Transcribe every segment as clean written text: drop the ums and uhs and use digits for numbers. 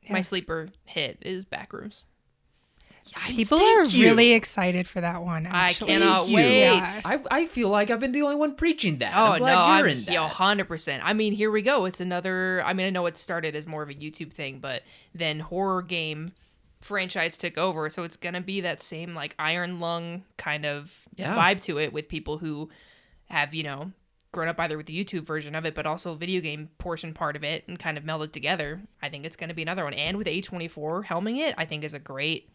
My sleeper hit is Backrooms. People are really excited for that one, actually. I cannot wait. Yeah. I feel like I've been the only one preaching that. Oh, I'm glad you're in that. 100%. I mean, here we go. It's another, I mean, I know it started as more of a YouTube thing, but then horror game franchise took over. So it's going to be that same like Iron Lung kind of vibe to it with people who have, you know, grown up either with the YouTube version of it, but also video game portion part of it and kind of melded together. I think it's going to be another one. And with A24 helming it, I think is a great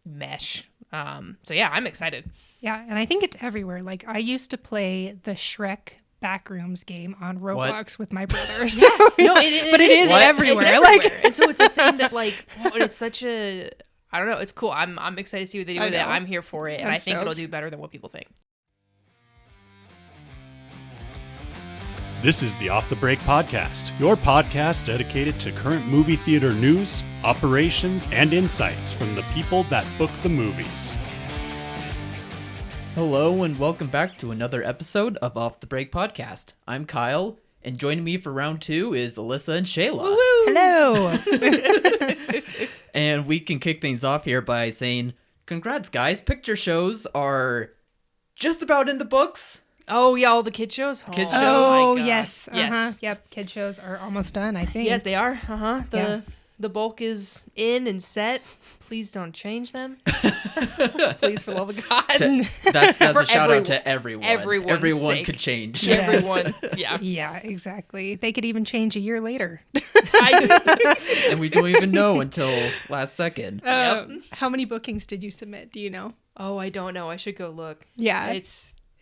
mesh. So yeah, I'm excited. Yeah, and I think it's everywhere. Like I used to play the Shrek Backrooms game on Roblox with my brother. So, No, but it is everywhere. It's everywhere. Like, And so it's a thing that like, it's such a, I don't know, it's cool. I'm excited to see what they do with it. I'm here for it, and I think it'll do better than what people think. This is the Off the Break Podcast, your podcast dedicated to current movie theater news, operations, and insights from the people that book the movies. Hello and welcome back to another episode of Off the Break Podcast. I'm Kyle, and joining me for round 2 is Alyssa and Shayla. hello. And we can kick things off here by saying, congrats guys, picture shows are just about in the books. Oh yeah, all the kid shows. Kid shows. Oh, my God. yes. Yes. Yep, kid shows are almost done, I think. Yeah, they are. The bulk is in and set. Please don't change them. Please, for the love of God. That's For a shout out to everyone. everyone's Everyone sake. could change. Yes. Everyone. Yeah. Yeah, exactly. They could even change a year later. And we don't even know until last second. How many bookings did you submit? Do you know? Oh, I don't know. I should go look. Yeah.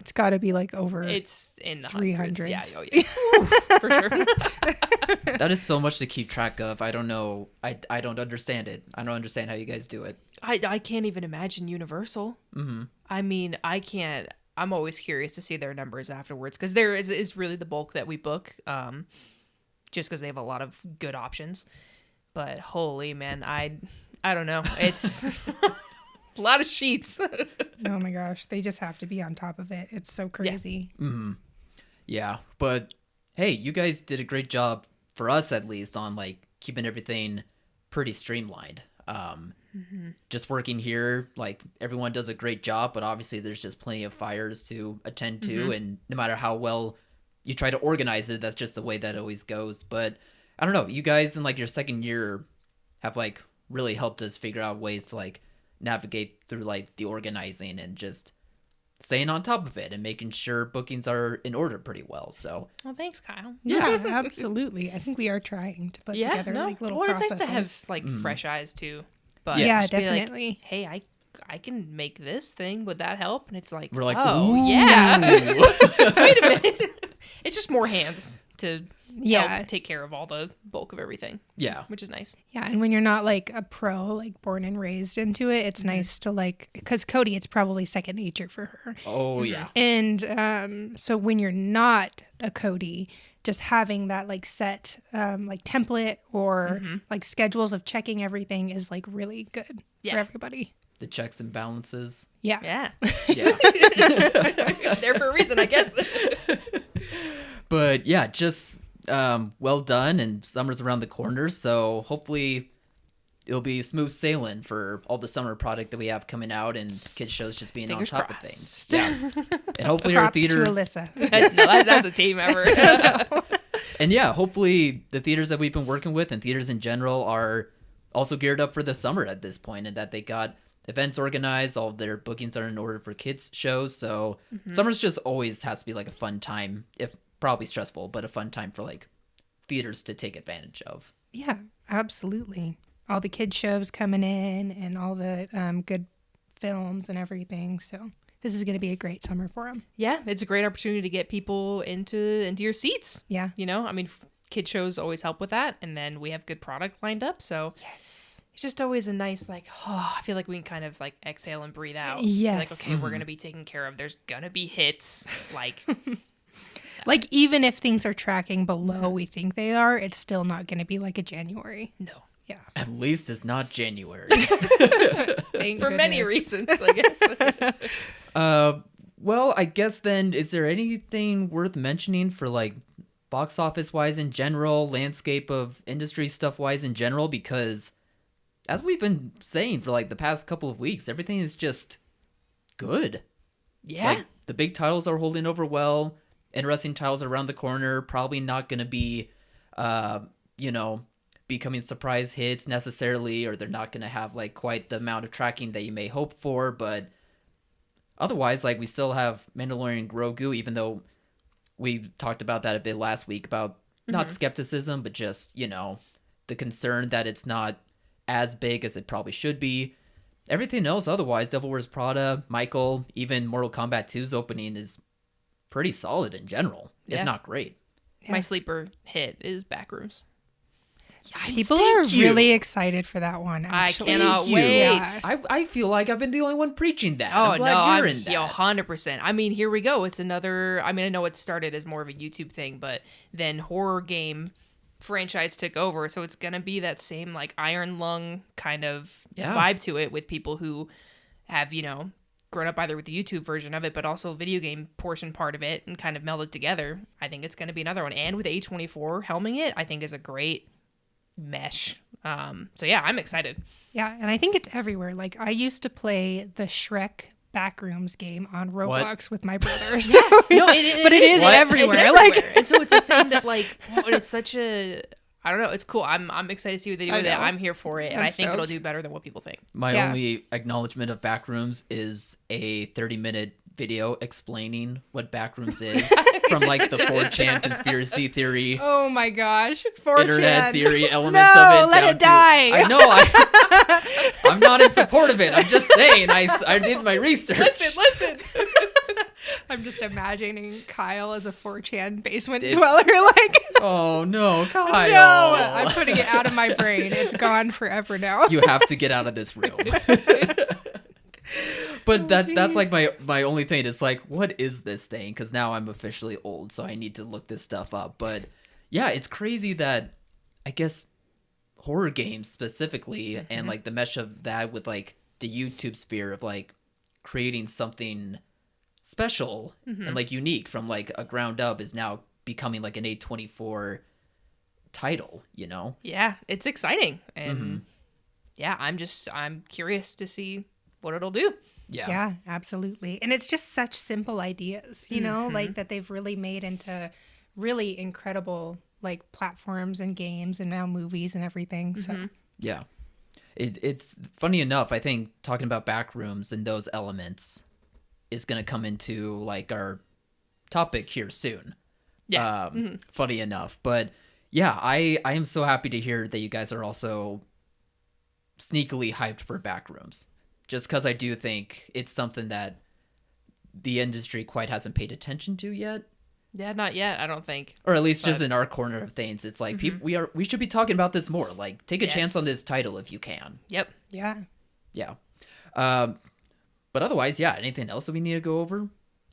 It's got to be like over. It's in the 300s. Yeah, oh yeah. For sure. That is so much to keep track of. I don't know. I don't understand it. I don't understand how you guys do it. I can't even imagine Universal. Mm-hmm. I mean, I can't. I'm always curious to see their numbers afterwards because there is really the bulk that we book, just because they have a lot of good options. But holy man, I don't know. It's a lot of sheets. Oh my gosh, they just have to be on top of it. It's so crazy. Yeah. Mm-hmm. Yeah, but hey, you guys did a great job for us at least on like keeping everything pretty streamlined. Just working here, like everyone does a great job, but obviously there's just plenty of fires to attend to, and no matter how well you try to organize it, that's just the way that always goes. But I don't know, you guys in like your second year have like really helped us figure out ways to like navigate through like the organizing and just staying on top of it and making sure bookings are in order pretty well. So Well, thanks, Kyle. Yeah, absolutely. I think we are trying to put together like little processes. It's nice to have like fresh eyes too. But Yeah, just be like, definitely. hey, I can make this thing. Would that help? And it's like, we're like, oh ooh. yeah. Wait a minute. It's just more hands to help take care of all the bulk of everything. Yeah. Which is nice. Yeah, and when you're not like a pro, like born and raised into it, it's nice to like, because Cody, it's probably second nature for her. Oh yeah. And so when you're not a Cody, just having that like set like template or like schedules of checking everything is like really good for everybody. The checks and balances. Yeah. Yeah. Yeah. There for a reason, I guess. But yeah, just well done, and summer's around the corner, so hopefully it'll be smooth sailing for all the summer product that we have coming out and kids shows just being Fingers on top crossed. of things. Yeah. And hopefully our Props theaters to Alyssa. That's a team effort. and yeah, hopefully the theaters that we've been working with and theaters in general are also geared up for the summer at this point, and that they got events organized, all of their bookings are in order for kids shows. So summer's just always has to be like a fun time, if probably stressful, but a fun time for like theaters to take advantage of. Yeah, absolutely. All the kid shows coming in and all the good films and everything. So this is going to be a great summer for them. Yeah, it's a great opportunity to get people into your seats. Yeah. You know, I mean, kid shows always help with that. And then we have good product lined up. So Yes. it's just always a nice, like, I feel like we can kind of like exhale and breathe out. Yes. Like, okay, we're going to be taken care of. There's going to be hits. Like, Like, even if things are tracking below we think they are, it's still not going to be like a January. no. Yeah. At least it's not January. Thank For many goodness. reasons, I guess. Well, I guess then, is there anything worth mentioning for like box office wise in general, landscape of industry stuff wise in general, because as we've been saying for like the past couple of weeks, everything is just good. Yeah. Like the big titles are holding over well. Interesting titles around the corner. Probably not going to be, becoming surprise hits necessarily, or they're not going to have like quite the amount of tracking that you may hope for. But otherwise, like we still have Mandalorian Grogu, even though we talked about that a bit last week about not skepticism, but just, the concern that it's not as big as it probably should be. Everything else otherwise, Devil Wears Prada, Michael, even Mortal Kombat 2's opening is pretty solid in general, if not great. My sleeper hit is Backrooms. People are really excited for that one, actually. I cannot wait. Yeah. I feel like I've been the only one preaching that. Oh, I'm glad you're in that. 100%. I mean, here we go. It's another, I know it started as more of a YouTube thing, but then horror game franchise took over, so it's gonna be that same like Iron Lung kind of vibe to it, with people who have grown up either with the YouTube version of it, but also video game portion part of it, and kind of melded together. I think it's gonna be another one, and with A24 helming it, I think is a great mesh. So yeah, I'm excited. Yeah, and I think it's everywhere. Like I used to play the Shrek Backrooms game on Roblox with my brother. So, but it is everywhere. It's everywhere. And so it's a thing that it's such a, I don't know, it's cool. I'm excited to see what they do with it. I'm here for it, and I think it'll do better than what people think. My only acknowledgement of Backrooms is a 30-minute video explaining what Backrooms is from like the 4chan conspiracy theory. Oh my gosh, 4chan internet theory elements of it. Let it die. I know. I'm not in support of it. I'm just saying. I did my research. Listen. I'm just imagining Kyle as a 4chan basement dweller. Like, oh no, Kyle. No, I'm putting it out of my brain. It's gone forever now. You have to get out of this room. But that's like my only thing. It's like, what is this thing? Because now I'm officially old, so I need to look this stuff up. But yeah, it's crazy that I guess horror games specifically, and like the mesh of that with like the YouTube sphere of like creating something special and like unique from like a ground up is now becoming like an A24 title, Yeah, it's exciting. And I'm curious to see what it'll do. Yeah, absolutely. And it's just such simple ideas, like that they've really made into really incredible like platforms and games and now movies and everything. So yeah, it's funny enough. I think talking about Backrooms and those elements is going to come into like our topic here soon. Yeah, funny enough, but yeah, I am so happy to hear that you guys are also sneakily hyped for Backrooms. Just because I do think it's something that the industry quite hasn't paid attention to yet. Yeah, not yet, I don't think. Or at least just in our corner of things. It's like, we should be talking about this more. Like, take a chance on this title if you can. Yep. Yeah. Yeah. But otherwise, yeah, anything else that we need to go over?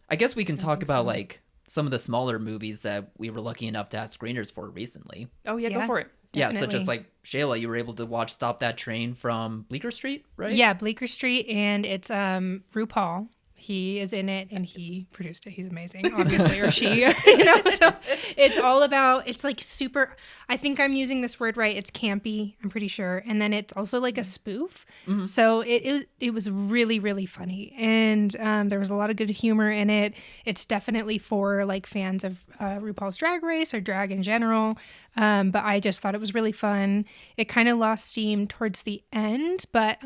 I guess we can talk about, like, some of the smaller movies that we were lucky enough to have screeners for recently. Oh, yeah. Go for it. Definitely. Yeah, such as like Shayla, you were able to watch Stop That Train from Bleecker Street, right? Yeah, Bleecker Street, and it's RuPaul. He is in it, and he produced it. He's amazing, obviously, or she. So it's all about. It's like super. I think I'm using this word right. It's campy. I'm pretty sure, and then it's also like a spoof. So it was really, really funny, and there was a lot of good humor in it. It's definitely for like fans of RuPaul's Drag Race or drag in general. But I just thought it was really fun. It kind of lost steam towards the end, but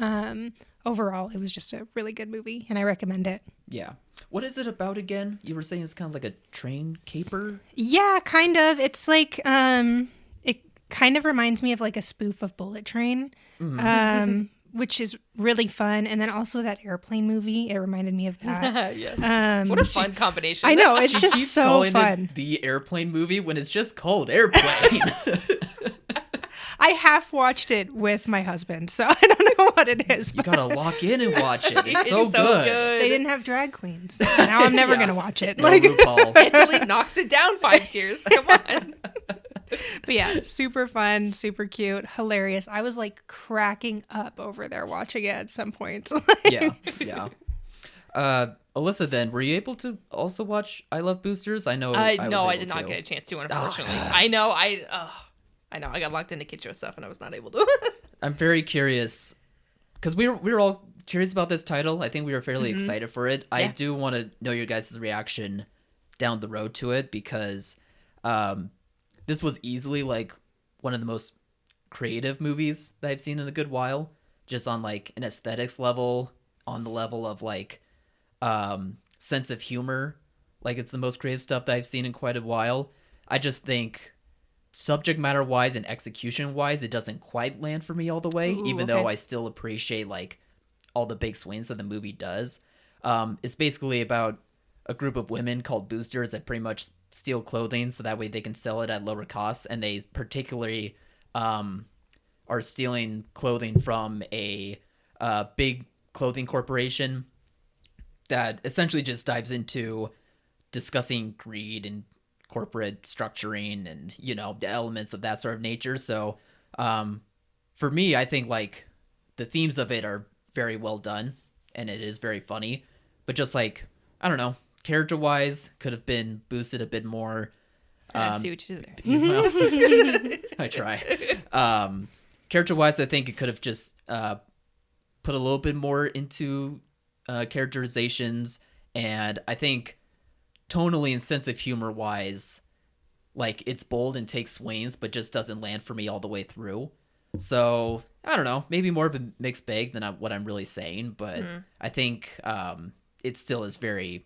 overall, it was just a really good movie, and I recommend it. Yeah. What is it about again? You were saying it's kind of like a train caper? Yeah, kind of. It's like, it kind of reminds me of like a spoof of Bullet Train, which is really fun. And then also that airplane movie, it reminded me of that. Yes. What a fun combination. I know, it's just so fun. The airplane movie when it's just called Airplane. I half watched it with my husband, so I don't know what it is. You gotta lock in and watch it. It's so good. They didn't have drag queens. So now I'm never gonna watch it. No RuPaul. Mentally knocks it down 5 tiers. Come on. But yeah, super fun, super cute, hilarious. I was like cracking up over there watching it at some points. Yeah. Alyssa, then, were you able to also watch I Love Boosters? I know No, was I did able not to. get a chance to, unfortunately. I know. I know. I got locked into Kid Show stuff, and I was not able to. I'm very curious because we were all curious about this title. I think we were fairly excited for it. I do want to know your guys' reaction down the road to it because this was easily like one of the most creative movies that I've seen in a good while, just on like an aesthetics level, on the level of like sense of humor. Like it's the most creative stuff that I've seen in quite a while. I just think subject matter wise and execution wise, it doesn't quite land for me all the way, even though I still appreciate like all the big swings that the movie does. It's basically about a group of women called boosters that pretty much steal clothing so that way they can sell it at lower costs, and they particularly are stealing clothing from a big clothing corporation that essentially just dives into discussing greed and corporate structuring and, you know, the elements of that sort of nature. So for me, I think like the themes of it are very well done and it is very funny, but just like, I don't know, character wise could have been boosted a bit more. I see what you did there. Well, I try. Character wise, I think it could have just put a little bit more into characterizations, and I think tonally and sense of humor wise, like it's bold and takes swings, but just doesn't land for me all the way through. So I don't know, maybe more of a mixed bag than what I'm really saying, but I think it still is very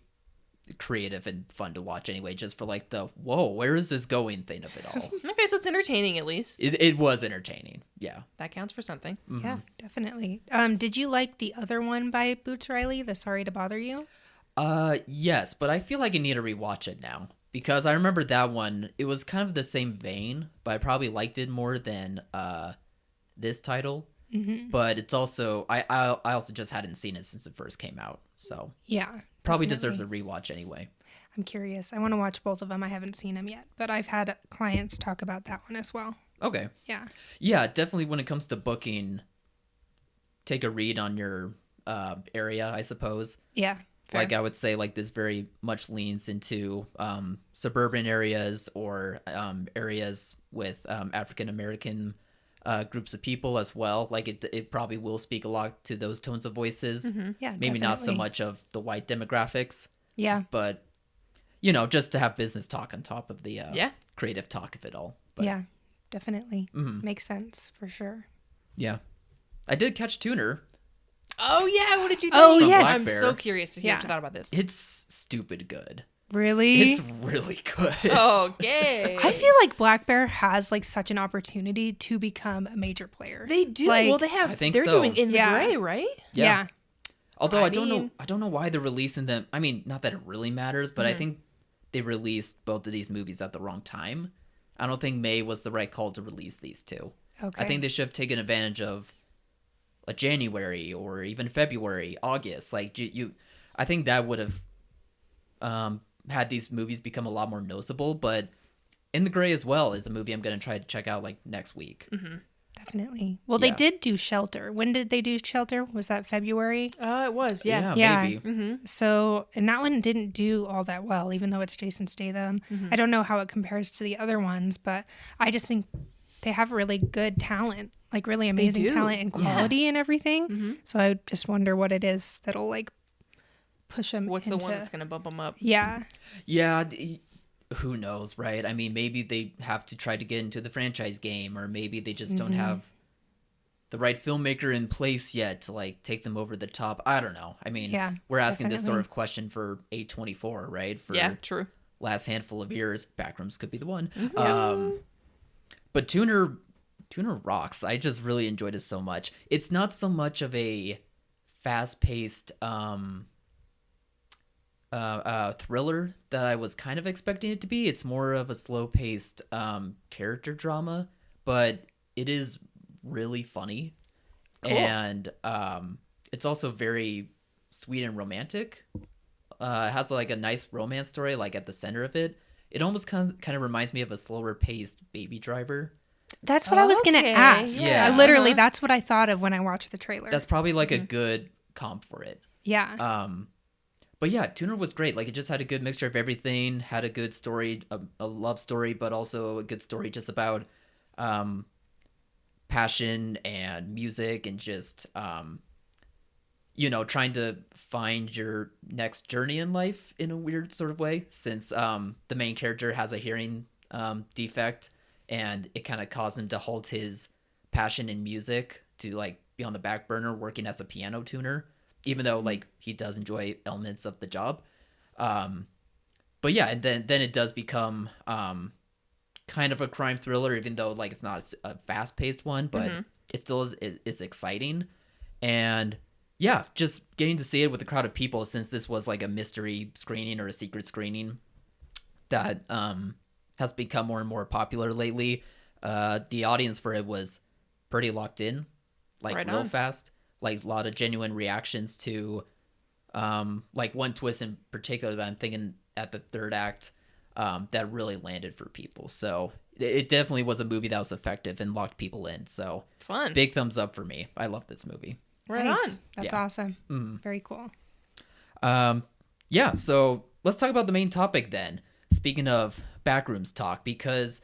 creative and fun to watch anyway, just for like the whoa, where is this going thing of it all. Okay, so it's entertaining at least. It was entertaining. Yeah, That counts for something. Yeah, definitely. Did you like the other one by Boots Riley, the Sorry to Bother You? Yes, but I feel like I need to rewatch it now because I remember that one. It was kind of the same vein, but I probably liked it more than this title. But it's also I also just hadn't seen it since it first came out, so Yeah. probably definitely. deserves a rewatch anyway. I'm curious. I want to watch both of them. I haven't seen them yet, but I've had clients talk about that one as well. Okay. Yeah. Yeah, definitely when it comes to booking, take a read on your area, I suppose. Yeah. Fair. Like I would say like this very much leans into suburban areas or areas with African American groups of people as well. Like it probably will speak a lot to those tones of voices. Yeah. Maybe not so definitely. much of the white demographics, Yeah. but you know, just to have business talk on top of the creative talk of it all. But, Yeah. Definitely. Makes sense for sure. yeah. I did catch Tuner. Oh yeah, what did you think? Oh, From yes. Black I'm Bear. so curious to hear what Yeah. you thought about this. It's stupid good. Really? It's really good. Okay. I feel like Black Bear has like such an opportunity to become a major player. they do. Like- Well, they I have. think They're so. doing In the Yeah. Gray, right? Yeah. Although I I don't know mean- why they're releasing them. I mean, not that it really matters, but I think they released both of these movies at the wrong time. I don't think May was the right call to release these two. Okay. I think they should have taken advantage of a January or even February, August. Like I think that would have had these movies become a lot more noticeable. But In the Gray as well is a movie I'm going to try to check out like next week. Definitely. Well, they Yeah. did do Shelter. When did they do Shelter? Was that February? It was. Yeah. Yeah. Maybe. So, and that one didn't do all that well, even though it's Jason Statham. I don't know how it compares to the other ones, but I just think they have really good talent, like really amazing do. talent and quality and everything. So I just wonder what it is that'll like push them. What's the one that's gonna bump them up? Yeah. Yeah. Who knows, right? I mean, maybe they have to try to get into the franchise game, or maybe they just don't have the right filmmaker in place yet to like take them over the top. I don't know. I mean, Yeah, we're asking this sort definitely. of question for A24, right? For Yeah. True. last handful of years. Backrooms could be the one. But Tuner rocks. I just really enjoyed it so much. It's not so much of a fast-paced thriller that I was kind of expecting it to be. It's more of a slow-paced character drama, but it is really funny. Cool. And it's also very sweet and romantic. It has like a nice romance story like at the center of it. It almost kind of reminds me of a slower paced Baby Driver. That's what I was going to Okay, ask. yeah. I literally, that's what I thought of when I watched the trailer. That's probably like a good comp for it. yeah. But yeah, Tuner was great. Like, it just had a good mixture of everything, had a good story, a love story, but also a good story just about passion and music and just, trying to find your next journey in life in a weird sort of way, since the main character has a hearing defect, and it kind of caused him to halt his passion in music to like be on the back burner working as a piano tuner, even though like he does enjoy elements of the job. But yeah, and then it does become kind of a crime thriller, even though like it's not a fast-paced one, but it still is exciting. And yeah, just getting to see it with a crowd of people, since this was like a mystery screening or a secret screening that has become more and more popular lately. The audience for it was pretty locked in, like right real on. fast, like a lot of genuine reactions to like one twist in particular that I'm thinking at the third act that really landed for people. So it definitely was a movie that was effective and locked people in. So Fun. big thumbs up for me. I love this movie. Right Nice. on. That's Yeah. awesome. Very cool. Yeah, so let's talk about the main topic then. Speaking of backrooms talk, because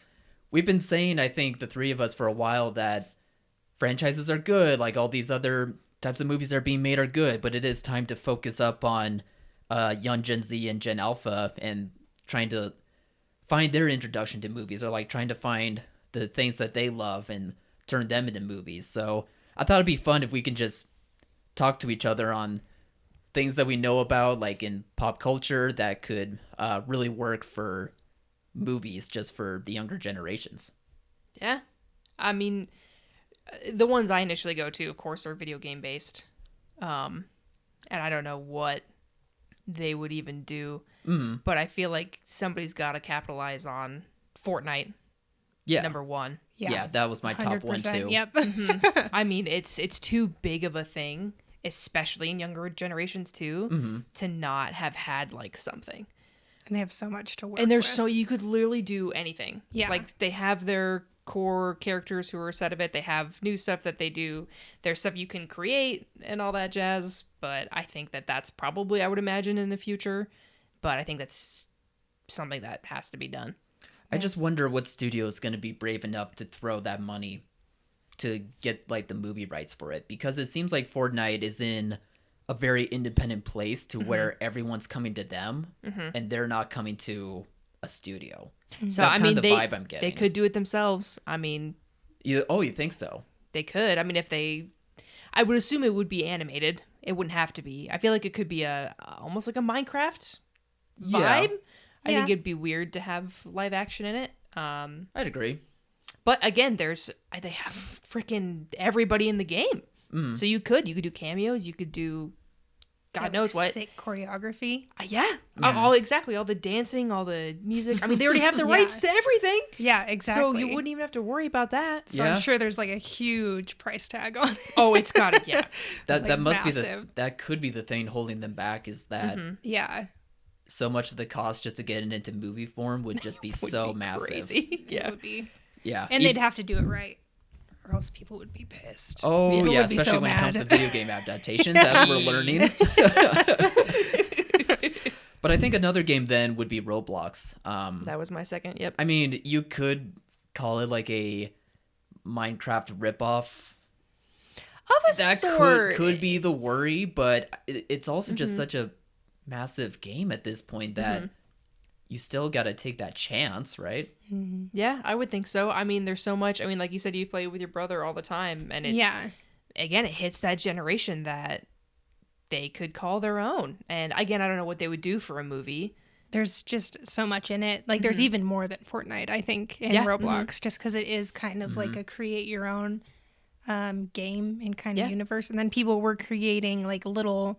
we've been saying, I think, the three of us for a while, that franchises are good, like all these other types of movies that are being made are good, but it is time to focus up on young Gen Z and Gen Alpha and trying to find their introduction to movies, or like trying to find the things that they love and turn them into movies. So I thought it'd be fun if we can just talk to each other on things that we know about, like in pop culture, that could really work for movies just for the younger generations. Yeah. I mean, the ones I initially go to, of course, are video game based. And I don't know what they would even do. But I feel like somebody's got to capitalize on Fortnite. Yeah. Number one. Yeah, that was my top one 100%, too. Yep. I mean, it's too big of a thing, especially in younger generations too, to not have had like something. And they have so much to work And there's with. so you could literally do anything. Yeah. Like they have their core characters who are a set of it. They have new stuff that they do. There's stuff you can create and all that jazz. But I think that that's probably, I would imagine, in the future. But I think that's something that has to be done. I just wonder what studio is going to be brave enough to throw that money to get like the movie rights for it, because it seems like Fortnite is in a very independent place to where everyone's coming to them and they're not coming to a studio. So That's I kind mean, of the vibe I'm they getting. could do it themselves. I mean, You think so? they could. I mean, I would assume it would be animated. It wouldn't have to be. I feel like it could be almost like a Minecraft vibe. I think it'd be weird to have live action in it. I'd agree. But again, they have freaking everybody in the game. So you could do cameos. You could do God knows what. Sick choreography. Yeah. All the dancing, all the music. I mean, they already have the rights to everything. Yeah, exactly. So you wouldn't even have to worry about that. So I'm sure there's like a huge price tag on it. Oh, it's got it. Yeah. That Like, must massive. that could be the thing holding them back, is that Yeah. so much of the cost just to get it into movie form would just be so massive. Crazy. It Yeah. would be. Yeah. And they'd have to do it right, or else people would be pissed. Oh, People yeah, would be especially so when it comes to mad. video game adaptations, as we're learning. But I think another game then would be Roblox. That was my second. Yep. I mean, you could call it like a Minecraft ripoff. Of a That sort. could be the worry, but it's also just such a massive game at this point that you still got to take that chance, right? Yeah, I would think so. I mean, there's so much. I mean, like you said, you play with your brother all the time, and it hits that generation that they could call their own. And again, I don't know what they would do for a movie. There's just so much in it. Like there's even more than Fortnite, I think, in Yeah. Roblox, just because it is kind of like a create your own game and kind of universe. And then people were creating like little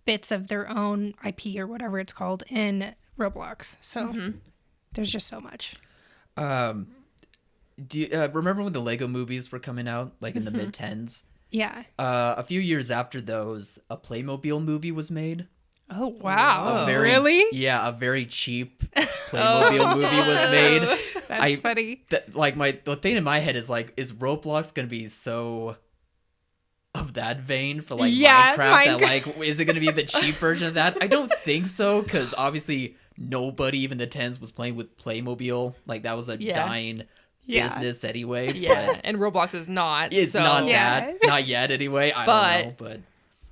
bits of their own IP or whatever it's called in Roblox. So there's just so much. Do you remember when the Lego movies were coming out, like in the mid-10s? Yeah. A few years after those, a Playmobil movie was made. Oh, wow. Really? Yeah, a very cheap Playmobil movie was made. That's funny. The thing in my head is like, is Roblox gonna be so of that vein for like Yeah, Minecraft. That like, is it going to be the cheap version of that? I don't think so, because obviously nobody, even the tens, was playing with Playmobil. Like that was a dying business anyway. Yeah, but and Roblox is not. it's so. not that, not yet anyway. I don't know, but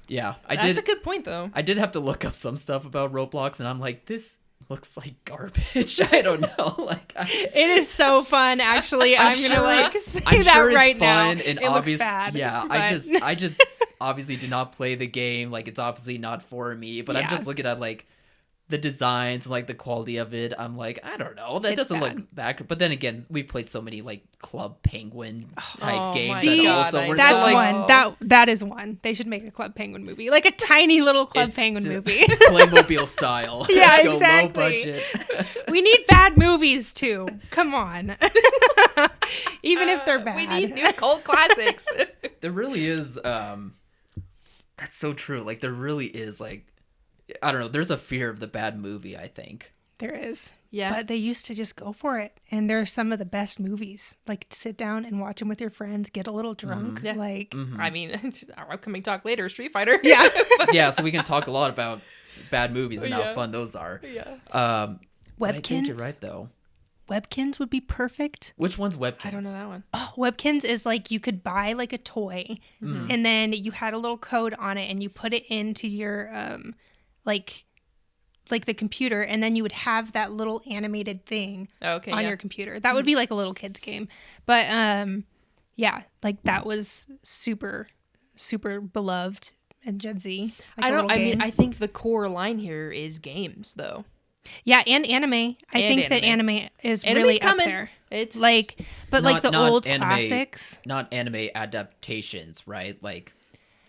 yeah, That's a good point though. I did have to look up some stuff about Roblox, and I'm like, this looks like garbage. I don't know. Like, it is so fun. Actually, I'm gonna like say I'm that sure it's right fun now. and It looks bad. Yeah, but... I just obviously do not play the game. Like, it's obviously not for me. But I'm just looking at like the designs and like the quality of it. I'm like, I don't know. That doesn't look that good. But then again, we played so many like Club Penguin type games See, that also were that's so, like, one. That is one. They should make a Club Penguin movie, like a tiny little Club Penguin movie. Playmobil style. Yeah, Go exactly. low budget. We need bad movies too. Come on. Even if they're bad. We need new cult classics. There really is. That's so true. Like, there really is, like, I don't know. There's a fear of the bad movie, I think. There is. Yeah. But they used to just go for it. And they're some of the best movies. Like, sit down and watch them with your friends, get a little drunk. Yeah. Like, I mean, our upcoming talk later, Street Fighter. yeah. Yeah, so we can talk a lot about bad movies and how fun those are. Yeah. But I think you're right, though. Webkins would be perfect. Which one's Webkins? I don't know that one. Oh, Webkins is like you could buy like a toy and then you had a little code on it and you put it into your like the computer, and then you would have that little animated thing on your computer. That would be like a little kid's game. But yeah, like that was super beloved in Gen Z. Like I think the core line here is games though. Yeah, and anime. I think that anime is Anime's really coming. Up there. It's like, but like the not old anime, classics. Not anime adaptations, right? Like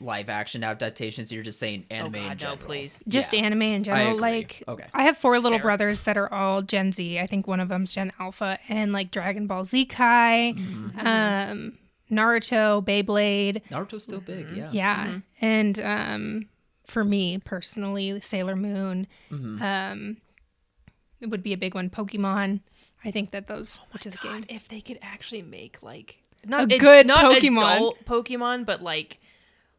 live action adaptations. You're just saying anime in general. No, please. Just anime in general. agree. Like, Okay. I have 4 little brothers that are all Gen Z. I think one of them's Gen Alpha, and like Dragon Ball Z Kai, Naruto, Beyblade. Naruto's still big, yeah. Yeah, and for me personally, Sailor Moon. It would be a big one. Pokemon. I think that those, which is a game. If they could actually make like A good not Pokemon. adult Pokemon, but like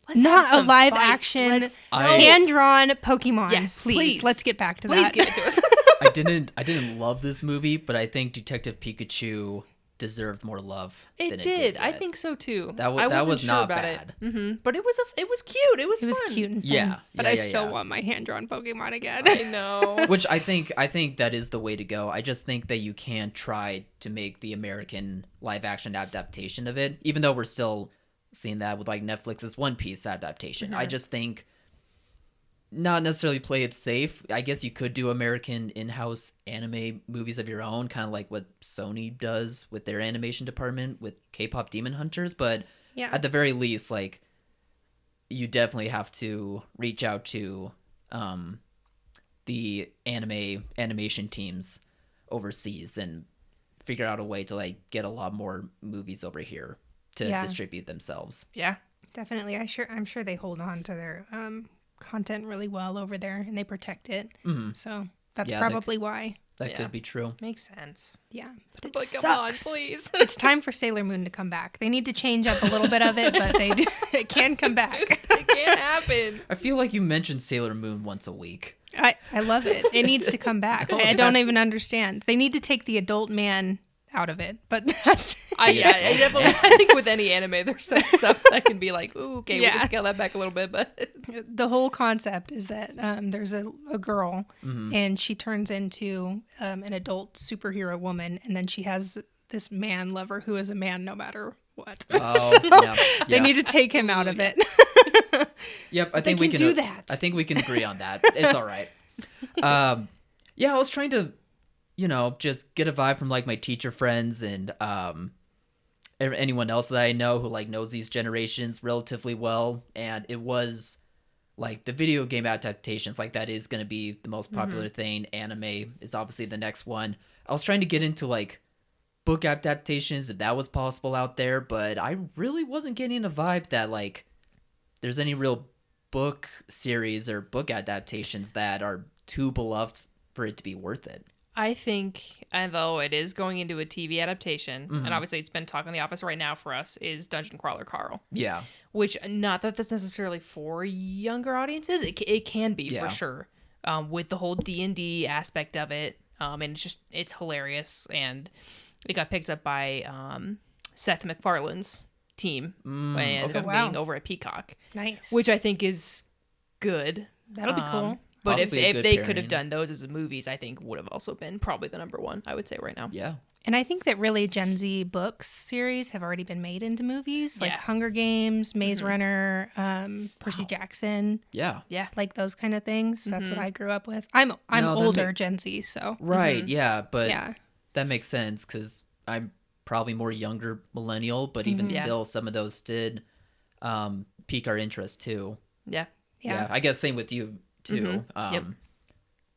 let's have Not a some live fights. action, I- hand-drawn Pokemon. Yes, please. please. Let's get back to Please that. give it to us. I didn't love this movie, but I think Detective Pikachu deserved more love than It it did. did. I think so too. That I wasn't was sure not about bad. it. But it was cute. It was It was fun. cute and fun. Yeah, But yeah, I yeah, still yeah. want my hand-drawn Pokemon again. I know. Which I think that is the way to go. I just think that you can't try to make the American live action adaptation of it, even though we're still seeing that with like Netflix's One Piece adaptation. I just think not necessarily play it safe. I guess you could do American in-house anime movies of your own, kind of like what Sony does with their animation department with K-pop Demon Hunters, but Yeah. at the very least, like, you definitely have to reach out to the animation teams overseas and figure out a way to like get a lot more movies over here to distribute themselves. Yeah. Definitely. I'm sure they hold on to their content really well over there and they protect it. So that's probably why. That could be true. Makes sense. Yeah. But it But sucks. come on, please. It's time for Sailor Moon to come back. They need to change up a little bit of it, but it can come back. It can't happen. I feel like you mentioned Sailor Moon once a week. I love it. It needs to come back. I don't even understand. They need to take the adult man out of it, but that's I definitely. I think with any anime, there's some stuff that can be like, ooh, okay, we can scale that back a little bit, but the whole concept is that there's a girl and she turns into an adult superhero woman, and then she has this man lover who is a man no matter what. Oh, They need to take him out of it. Yep, I But think they we can can do that. I think we can agree on that. It's all right. Yeah, I was trying to, just get a vibe from like my teacher friends and anyone else that I know who like knows these generations relatively well, and it was like the video game adaptations, like that is going to be the most popular thing. Anime is obviously the next one. I was trying to get into like book adaptations if that was possible out there, but I really wasn't getting a vibe that like there's any real book series or book adaptations that are too beloved for it to be worth it. I think, although it is going into a TV adaptation, and obviously it's been talk on The Office right now for us, is Dungeon Crawler Carl. Yeah. Which, not that that's necessarily for younger audiences. It can be, for sure. With the whole D&D aspect of it. And it's hilarious. And it got picked up by Seth MacFarlane's team. And it's being over at Peacock. Nice. Which I think is good. That'll be cool. But if Possibly a good they pairing. could have done those as movies, I think would have also been probably the number one, I would say right now. Yeah. And I think that really Gen Z books series have already been made into movies, like Hunger Games, Maze Runner, Percy Jackson. Yeah. Yeah. Like those kind of things. That's what I grew up with. I'm older Gen Z, so. Right. Yeah. But Yeah. that makes sense because I'm probably more younger millennial, but even still, some of those did pique our interest too. Yeah. Yeah. I guess same with you too. Yep.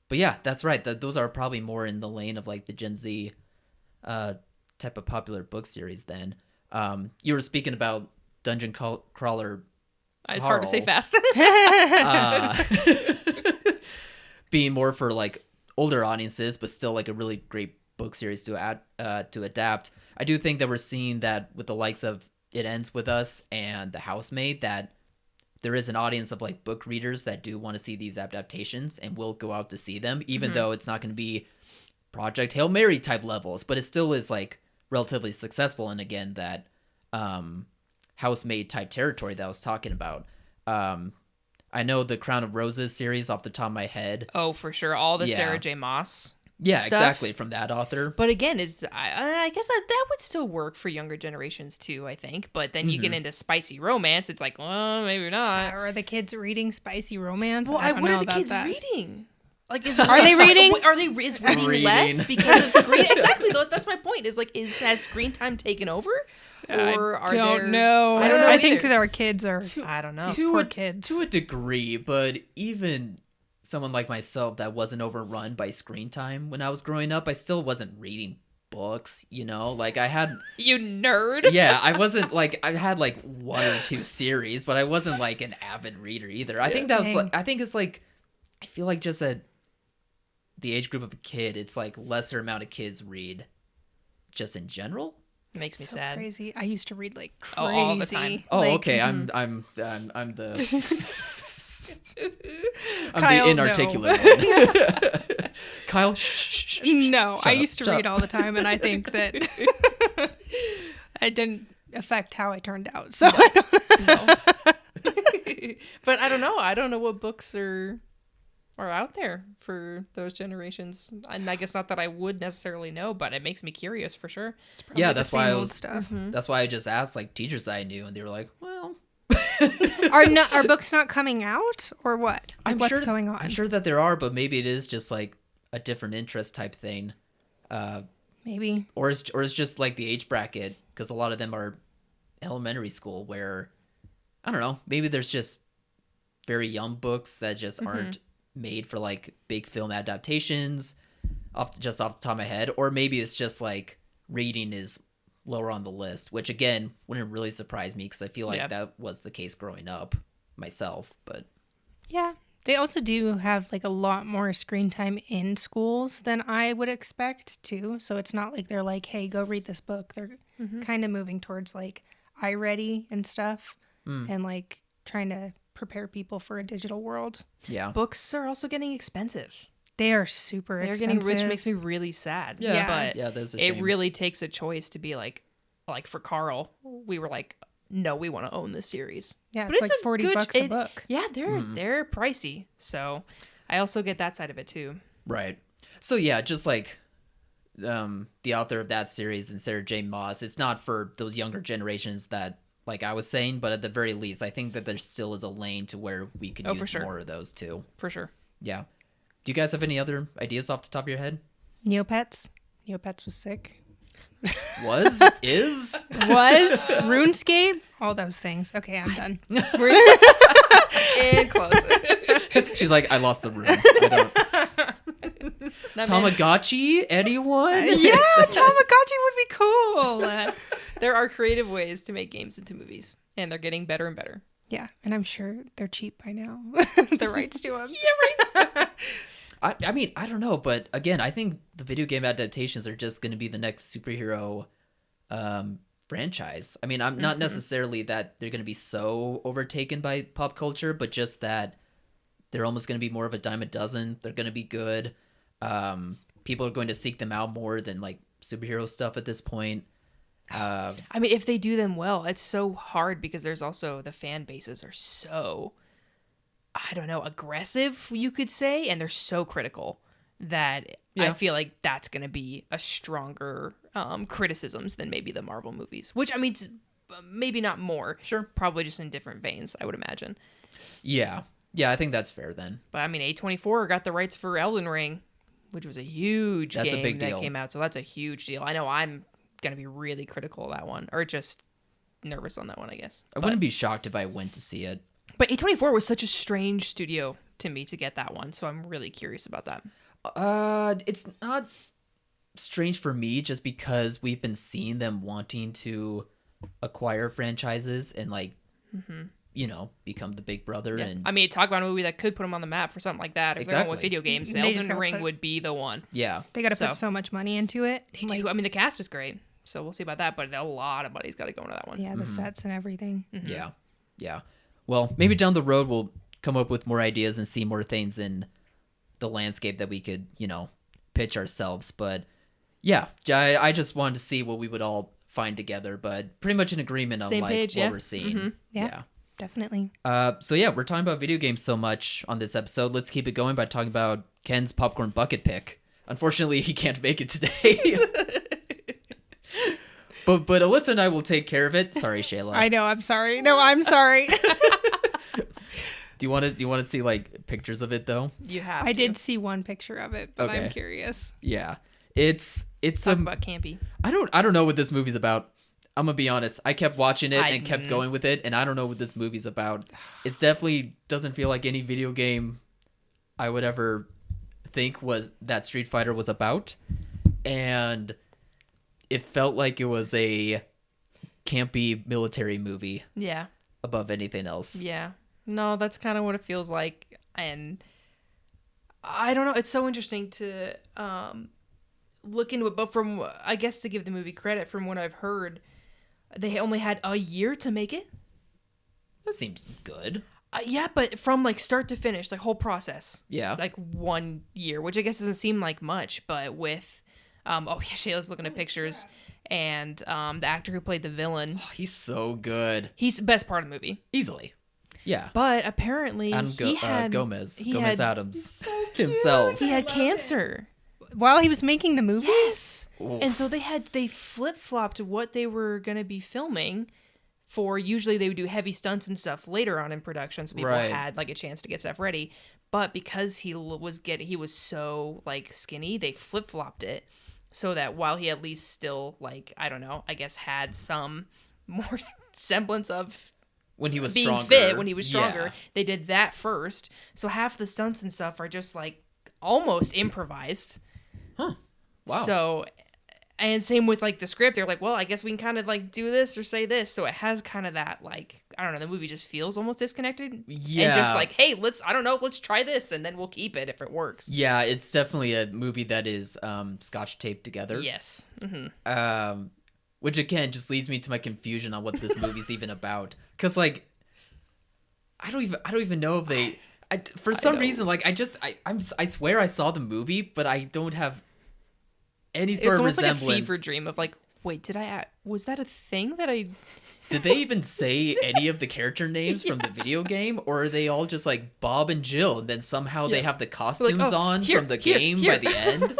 But yeah, that's right. Those are probably more in the lane of like the Gen Z type of popular book series then. You were speaking about Dungeon Crawler. It's hard to say fast. Being more for like older audiences, but still like a really great book series to adapt. I do think that we're seeing that with the likes of It Ends With Us and The Housemaid, that there is an audience of like book readers that do want to see these adaptations and will go out to see them, even though it's not going to be Project Hail Mary type levels, but it still is like relatively successful. And again, that Housemaid type territory that I was talking about. I know the Crown of Roses series off the top of my head. Oh, for sure. All the Sarah J. Maas. Yeah, stuff. exactly. From that author. But again, I guess that would still work for younger generations too, I think. But then you get into spicy romance. It's like, well, maybe not. Are the kids reading spicy romance? Well, I don't what know are the about kids that. reading? Like, Are they reading? Is reading less because of screen? Exactly. That's my point. Has screen time taken over? Or I don't know. I don't know. I think either. that our kids are. I don't know. Poor kids. To a degree, but even someone like myself that wasn't overrun by screen time when I was growing up, I still wasn't reading books, you know? Like I had You nerd. Yeah, I wasn't like I had like one or two series, but I wasn't like an avid reader either. I think I think it's like I feel like just at the age group of a kid, it's like lesser amount of kids read just in general. Makes me So sad. crazy. I used to read like crazy. Oh, all the time. Oh, Like, okay. I'm the I'm Kyle, the inarticulate one. Kyle, shh. No, Shut I up, used to shut read up. all the time, and I think that it didn't affect how I turned out. So I don't But I don't know. I don't know what books are out there for those generations. And I guess not that I would necessarily know, but it makes me curious for sure. Yeah, the that's why I same old was. stuff. That's why I just asked like teachers that I knew, and they were like, "Well, Are books not coming out, or what? Like, what's going on? I'm sure that there are, but maybe it is just like a different interest type thing, Maybe. or it's just like the age bracket because a lot of them are elementary school where I don't know. Maybe there's just very young books that just aren't made for like big film adaptations off the top of my head, or maybe it's just like reading is lower on the list, which again wouldn't really surprise me because I feel like that was the case growing up myself. But Yeah. They also do have like a lot more screen time in schools than I would expect too. So it's not like they're like, hey, go read this book. They're kind of moving towards like iReady and stuff and like trying to prepare people for a digital world. yeah, Books are also getting expensive. They are super They're expensive. getting rich, makes me really sad. Yeah. But Yeah, that's a it shame. really takes a choice to be like for Carl, we were like, no, we want to own this series. Yeah, But it's like a $40 good- a book. Yeah, they're pricey. So I also get that side of it too. right. So yeah, just like the author of that series and Sarah J. Maas, it's not for those younger generations that like I was saying, but at the very least, I think that there still is a lane to where we could for use sure. more of those too. For sure. Yeah. Do you guys have any other ideas off the top of your head? Neopets. Neopets was sick. Was is RuneScape, all those things. Okay, I'm done. And close. she's like, I lost the room. I don't. Tamagotchi? Anyone? Yeah, Tamagotchi would be cool. There are creative ways to make games into movies, and they're getting better and better. Yeah, and I'm sure they're cheap by now. The rights to them. Yeah, right. I mean, I don't know, but again, I think the video game adaptations are just going to be the next superhero franchise. I mean, I'm not necessarily that they're going to be so overtaken by pop culture, but just that they're almost going to be more of a dime a dozen. They're going to be good. People are going to seek them out more than like superhero stuff at this point. I mean, if they do them well, it's so hard because there's also the fan bases are so, I don't know, aggressive, you could say, and they're so critical that I feel like that's going to be a stronger criticisms than maybe the Marvel movies, which I mean, maybe not more. Sure. Probably just in different veins, I would imagine. Yeah. Yeah, I think that's fair then. But I mean, A24 got the rights for Elden Ring, which was a huge That's game a big deal. that came out. So that's a huge deal. I know I'm going to be really critical of that one, or just nervous on that one, I guess. I wouldn't be shocked if I went to see it. But A24 was such a strange studio to me to get that one, so I'm really curious about that. It's not strange for me just because we've been seeing them wanting to acquire franchises and like, you know, become the big brother. Yeah. And I mean, talk about a movie that could put them on the map for something like that. If they're going with video games, They just Elden gotta Ring put- would be the one. yeah, They got to So- put so much money into it. They do. I mean, the cast is great, so we'll see about that. But a lot of money's got to go into that one. Yeah, the sets and everything. yeah. Well, maybe down the road we'll come up with more ideas and see more things in the landscape that we could, you know, pitch ourselves. But yeah, I just wanted to see what we would all find together. But pretty much in agreement on Same like page, what yeah. we're seeing. Yeah. Definitely. So yeah, we're talking about video games so much on this episode. Let's keep it going by talking about Ken's popcorn bucket pick. Unfortunately, he can't make it today. but Alyssa and I will take care of it. Sorry, Shayla. I know. I'm sorry. No, I'm sorry. Do you want to see like pictures of it though? You have. I to. did see one picture of it, but Okay. I'm curious. Yeah, it's Talk about campy. I don't know what this movie's about. I'm gonna be honest. I kept watching it I- and kept going with it, and I don't know what this movie's about. It's definitely doesn't feel like any video game I would ever think was that Street Fighter was about, and it felt like it was a campy military movie Yeah. above anything else. Yeah. No, that's kind of what it feels like. And I don't know. It's so interesting to look into it. But from, I guess to give the movie credit, from what I've heard, they only had a year to make it. That seems good. Yeah, but from like start to finish, the whole process. Yeah. Like 1 year, which I guess doesn't seem like much. But with, oh yeah, Shayla's looking at pictures. And the actor who played the villain, Oh, he's so good. he's the best part of the movie. Easily. Yeah. But apparently he had Gomez had- Adams himself. He had cancer. While he was making the movie? Yes. Oof. And so they flip-flopped what they were going to be filming for. Usually they would do heavy stunts and stuff later on in production, so people Right. had like a chance to get stuff ready. But because he was so like skinny, they flip-flopped it so that while he at least still like, I don't know, I guess had some more semblance of when he was being stronger. fit, when he was stronger, Yeah. they did that first. So half the stunts and stuff are just like almost improvised. Huh. Wow. So, and same with like the script. They're like, well, I guess we can kind of like do this or say this. So it has kind of that like, I don't know, the movie just feels almost disconnected. Yeah. And just like, hey, let's try this and then we'll keep it if it works. Yeah, it's definitely a movie that is scotch taped together. Yes. Mm-hmm. Which again just leads me to my confusion on what this movie's even about. Cause like, I don't even know if they. For some know. reason, like I swear I saw the movie, but I don't have any sort It's of almost like a resemblance. fever dream of like, wait, was that a thing that I... Did they even say any of the character names from the video game, or are they all just like Bob and Jill, and then somehow they have the costumes oh, on here, from the here, game here. by the end?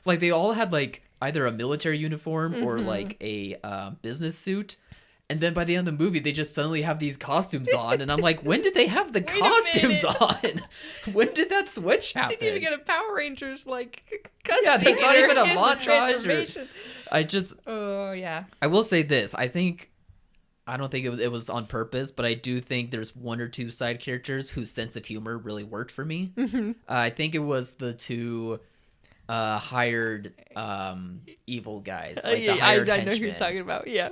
Like they all had like either a military uniform or Mm-hmm. like a business suit, and then by the end of the movie they just suddenly have these costumes on, and I'm like, when did they have the Wait a costumes minute. on? When did that switch happen? Didn't even get a Power Rangers like cutscene. Yeah, there's not even a Instant montage or- transformation. Oh yeah. I will say this. I don't think it was on purpose, but I do think there's one or two side characters whose sense of humor really worked for me. Mm-hmm. I think it was the two hired evil guys. Like the hired I know who you're henchmen. talking about. Yeah.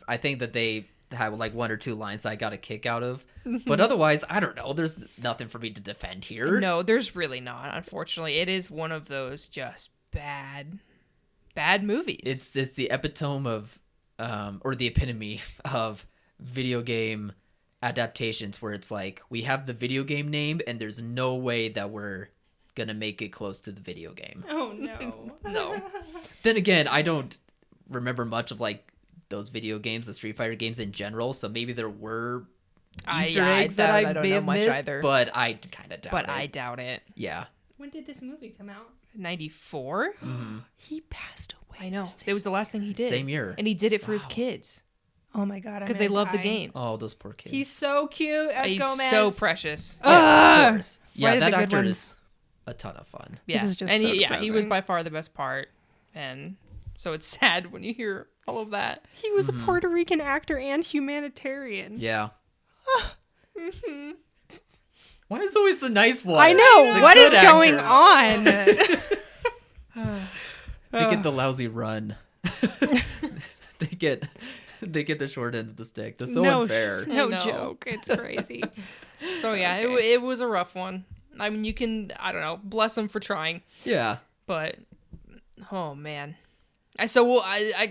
I think that they had like one or two lines that I got a kick out of. But otherwise, I don't know. There's nothing for me to defend here. No, there's really not, unfortunately. It is one of those just bad movies. It's the epitome of, or the epitome of video game adaptations where it's like, we have the video game name and there's no way that we're gonna make it close to the video game. Oh no. No. Then again, I don't remember much of like those video games, the Street Fighter games in general, so maybe there were Easter eggs that I don't may know have much missed, either. but I kind of doubt But it. I doubt it. Yeah. When did this movie come out? 94? He passed away. I know. It was the last thing he did. Same year. And he did it for his kids. Oh my god. Because they love the games. Oh, those poor kids. He's so cute as He's Gomez. so precious. Yeah, of course. Why Yeah, are that the good actor ones? is a ton of fun. Yeah. This is just and so he was depressing. by far the best part. And so it's sad when you hear all of that. He was a Puerto Rican actor and humanitarian. Yeah. Why is always the nice one? I know. The What good is going actors. on? They get the lousy run. they get the short end of the stick. That's so unfair. No I know. joke. It's crazy. So yeah, it was a rough one. I mean, you can, I don't know, bless him for trying. Yeah. But, oh man. I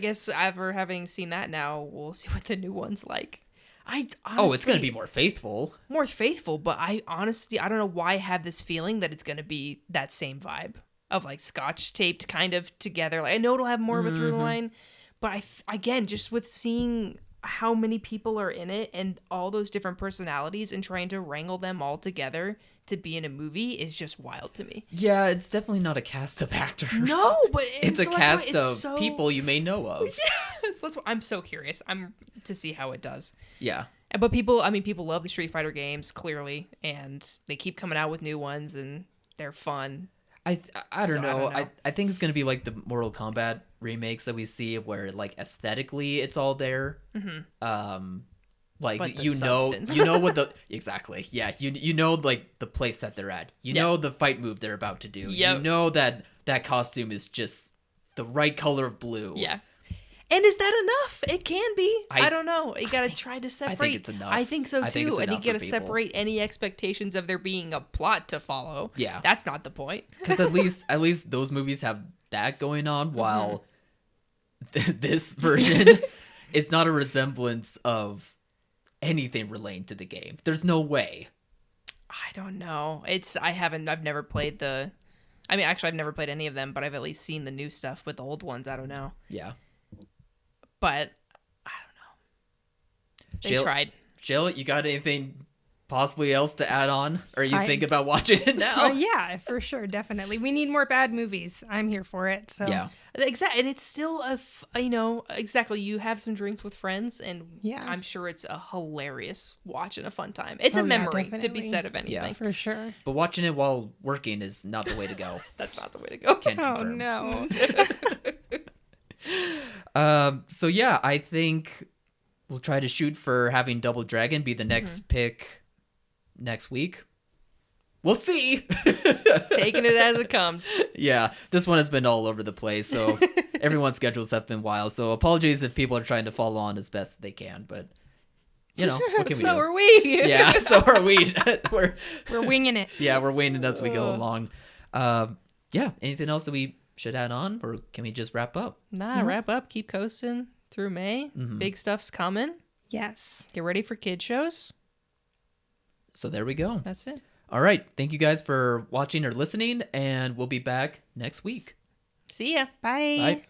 guess after having seen that now, we'll see what the new one's like. Honestly, It's going to be more faithful. more faithful, but I honestly, I don't know why I have this feeling that it's going to be that same vibe of like scotch taped kind of together. Like, I know it'll have more of a through line, but again, just with seeing how many people are in it and all those different personalities and trying to wrangle them all together to be in a movie is just wild to me. Yeah, it's definitely not a cast of actors. No, but it's a so that's why cast it's of people you may know of. Yes, that's why I'm so curious. I'm to see how it does. Yeah. But people love the Street Fighter games, clearly, and they keep coming out with new ones, and they're fun. I don't know. know. I think it's going to be like the Mortal Kombat remakes that we see where like aesthetically it's all there. Like But the you substance. know what the exactly. Yeah, you know like the place that they're at. You Yep. know the fight move they're about to do. Yep. You know that costume is just the right color of blue. Yeah. And is that enough? It can be. I I- don't know. You gotta try to separate. it's enough. I think so too. I think it's and you enough gotta for people. separate any expectations of there being a plot to follow. Yeah. That's not the point. Because at least those movies have that going on, while this version is not a resemblance of anything relating to the game. There's no way. I don't know. I've never played I've never played any of them, but I've at least seen the new stuff with the old ones. I don't know. Yeah. But I don't know. They tried. Shayla, you got anything possibly else to add on? Or are you I- thinking about watching it now? Yeah, for sure, definitely. We need more bad movies. I'm here for it. So Yeah. Exactly, and it's still exactly. You have some drinks with friends, and Yeah. I'm sure it's a hilarious watch and a fun time. It's Oh, a yeah, memory to be definitely. said of anything. Yeah. for sure. But watching it while working is not the way to go. That's not the way to go. Can't Oh confirm. no. So yeah, I think we'll try to shoot for having Double Dragon be the next pick next week. We'll see. Taking it as it comes. Yeah, this one has been all over the place, so everyone's schedules have been wild. So apologies if people are trying to follow on as best they can, but you know, what can we do? So are we. Yeah, so are we. we're winging it. we're waiting as we go along. Yeah, anything else that we should add on, or can we just wrap up? Nah, wrap up. Keep coasting through May. Big stuff's coming. Yes. Get ready for kid shows. So there we go. That's it. All right, thank you guys for watching or listening, and we'll be back next week. See ya. Bye. Bye.